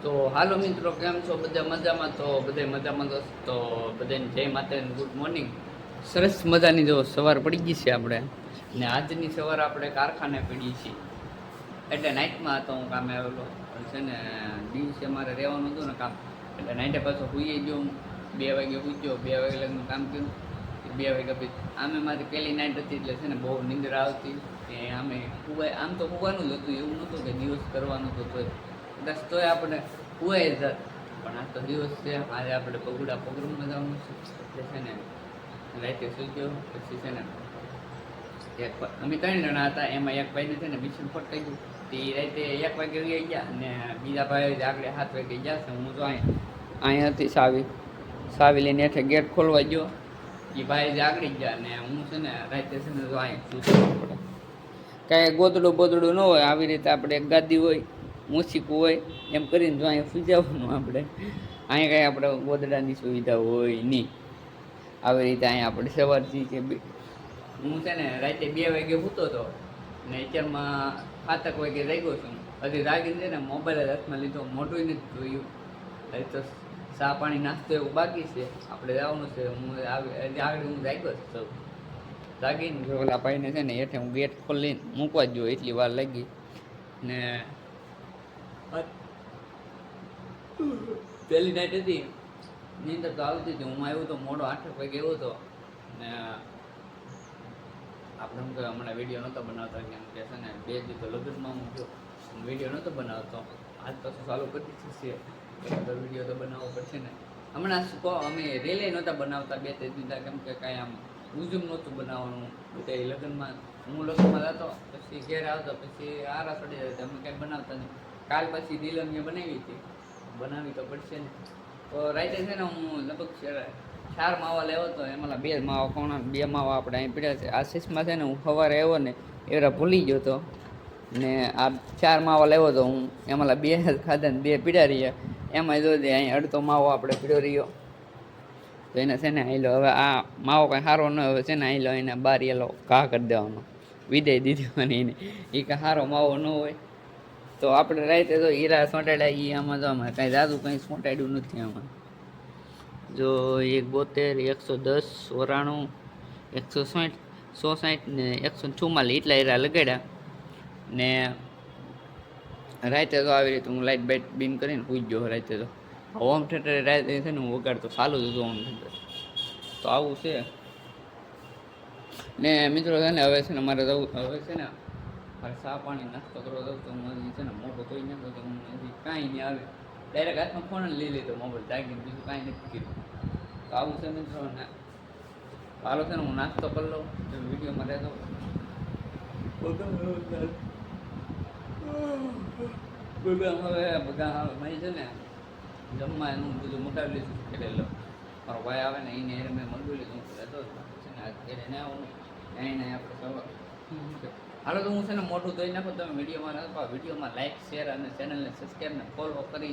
તો હાલો મિત્રો, કેમ છો? બધા મજામાં? તો બધા મજામાં તો બધાને જય માતાની ગુડ મોર્નિંગ. સરસ મજાની જો સવાર પડી ગઈ છે આપણે, ને આજની સવાર આપણે કારખાને પડી છીએ. એટલે નાઇટમાં હતો, હું કામે આવેલો છે ને, દિવસે મારે રહેવાનું હતું ને કામ, એટલે નાઇટે પાછો સુઈ ગયો હું. 2 વાગે સુઈ ગયો, 2 વાગે લગ્ન કામ કર્યું. 2 વાગ્યા પછી આમે મારી પહેલી નાઇટ હતી, એટલે છે ને બહુ નિંદર આવતી. કે આમે સુવાય, આમ તો સુવાનું જ હતું, એવું નહોતું કે દિવસ કરવાનું હતું તોય બસ, તોય આપણે સુવાય જ. પણ આ તો દિવસ છે, આજે આપણે બગુડા પ્રોગ્રામમાં જવાનું છે. એટલે છે ને રાતે સુઈ ગયો. પછી છે ને અમે 3 જણા હતા, એમાં એક ભાઈને છે ને મિશન ફોટ થઈ ગયું. તે રાતે 1 વાગે આવી ગયા, અને બીજા ભાઈ આગળ 7 વાગે ગયા છે. હું તો અહીંયા હતી સાવી લઈને હેઠે ગેટ ખોલવા ગયો. એ ભાઈ જે આગળ ગયા, ને હું છે ને રાતે છે ને જો અહીંયા સૂચવું પડે. કાંઈ ગોદડું બોદડું ન હોય, આવી રીતે આપણે એક ગાદી હોય, મૂછીકું હોય, એમ કરીને જો અહીંયા સુઈ જવાનું આપણે. અહીંયા કાંઈ આપણે ગોદડાની સુવિધા હોય નહીં. આવી રીતે અહીંયા આપણે સવારથી કે હું છે ને રાતે 2 વાગે સૂતો હતો, ને અત્યારમાં 7 વાગે જાગ્યો છું. હજી જાગીને છે ને મોબાઈલ જ હાથમાં લીધો, મોઢું નથી જોયું. હજી તો ચા પાણી નાસ્તો એવું બાકી છે, આપણે જવાનું છે. હું આગળ હું જાગ્યો છું. જાગીને ઓલા ભાઈને છે ને હેઠે હું ગેટ ખોલીને મૂકવા જ ગયો, એટલી વાર લાગી. ને પહેલી નાઇટ હતી, નીંદર તો આવતી હતી. હું આવ્યો તો મોડો 8 વાગે આવ્યો હતો. ને આપણે શું કહેવાય, હમણાં વિડીયો નહોતો બનાવતા, કેમ કે છે ને 2 દી તો લગ્નમાં હું ગયો, વિડીયો નહોતો બનાવતો. આજ તો ચાલુ કરી છે, તો વિડીયો તો બનાવવો પડશે ને. હમણાં શું કહો, અમે રેલે નહોતા બનાવતા 2-3 દીધા, કેમ કે કાંઈ આમ ઉજુમ નહોતું બનાવવાનું. બધા લગ્નમાં, હું લગ્નમાં જતો, પછી ઘેર આવતો, પછી આરા ચડી જાય, અમે કાંઈ બનાવતા નહીં. કાલ પછી દિલમીએ બનાવી હતી, બનાવી તો પડશે ને. તો રાતે છે ને હું લગભગ 4 માવા લેવો હતો, એમાં 2 માવા કોણા, 2 માવા આપણે અહીં પીડ્યા છે. આશીષમાં છે ને હું સવારે આવ્યો ને એવડા ભૂલી ગયો હતો, ને આ 4 માવા લેવો હતો હું, એમાં 2 ખાધા ને 2 પીડા રહ્યા. એમાં જોઈ અહીં અડધો માવો આપણે પીડ્યો રહ્યો. તો એને છે ને આઈલો, હવે આ માવો કાંઈ સારો ન, હવે છે ને આઈલો એને બાર એલો ઘા કરી દેવાનો, વિદાય દીધી મને એને. એ કાંઈ સારો માવો ન હોય. તો આપણે રાતે તો હીરા સોંટાડ્યા, એ આમાં તો અમે કાંઈ જાદુ કંઈ સોંટાડ્યું નથી આમાં. જો 172, 110, 94, 160, 160 ને 144 એટલા હીરા લગાડ્યા. ને રાતે તો આવી રીતે હું લાઇટ બાઇટ બીમ કરીને પૂછ ગયો. રાતે તો હોમ થિયેટર રાતે છે ને હું વગાડતો, ચાલુ જ હતું હોમ થિયેટર. તો આવું છે ને મિત્રો. છે ને હવે છે ને મારે જવું, હવે છે ને મારે ચા પાણી નાસ્તો કરવા જવું. તો હું હજી છે ને મોટો કોઈ નાખો, તો હું હજી કાંઈ નહીં આવે, ડાયરેક્ટ હાથમાં ફોન લઈ લીધો, મોબાઈલ જાગીને બીજું કાંઈ નથી કીધું. તો આવું છે મિત્રો. ને હાલો છે ને હું નાસ્તો કરી લઉં, તો વિડીયોમાં રહેતો. હવે બધા મારી છે ને જમવા એનું બધું મગાવી લીધું, એટલે મારો ભાઈ આવે ને એને મેં મંગાવી લીધું. રહેતો છે ને એને આવવાનું એને આપણે સવાર. હાલો તો હું છે ને મોટું ધોઈ નાખું. તમે વિડીયોમાં લાઈક, શેર અને ચેનલને સબસ્ક્રાઈબ ને ફોલો કરી